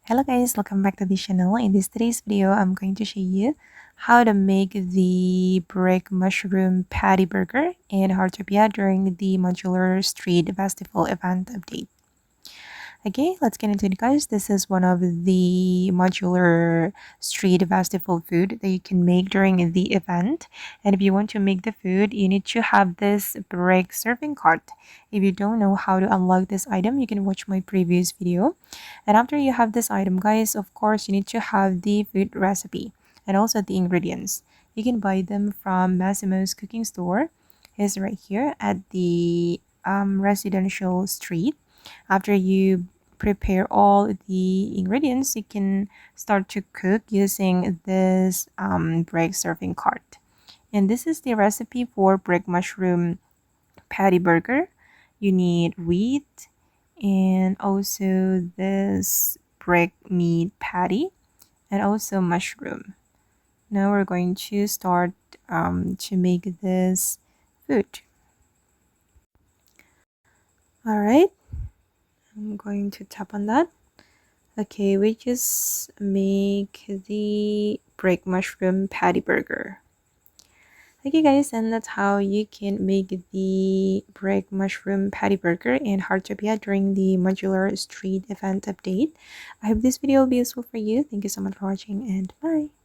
Hello guys, welcome back to the channel. In today's video, I'm going to show you how to make the brick mushroom patty burger in Heartopia during the Modular Street Festival event update. Okay, let's get into it guys. This is one of the Modular Street Festival food that you can make during the event. And if you want to make the food, you need to have this brick serving cart. If you don't know how to unlock this item, you can watch my previous video. And after you have this item guys, of course, you need to have the food recipe and also the ingredients. You can buy them from Masimo's cooking store. It's right here at the residential street. After you prepare all the ingredients, you can start to cook using this brick serving cart. And this is the recipe for brick mushroom patty burger. You need wheat and also this brick meat patty and also mushroom. Now we're going to start to make this food. All right, I'm going to tap on that. Okay, we just make the brick mushroom patty burger. Okay guys, and that's how you can make the brick mushroom patty burger in Heartopia during the Modular Street event update. I hope this video will be useful for you. Thank you so much for watching and bye.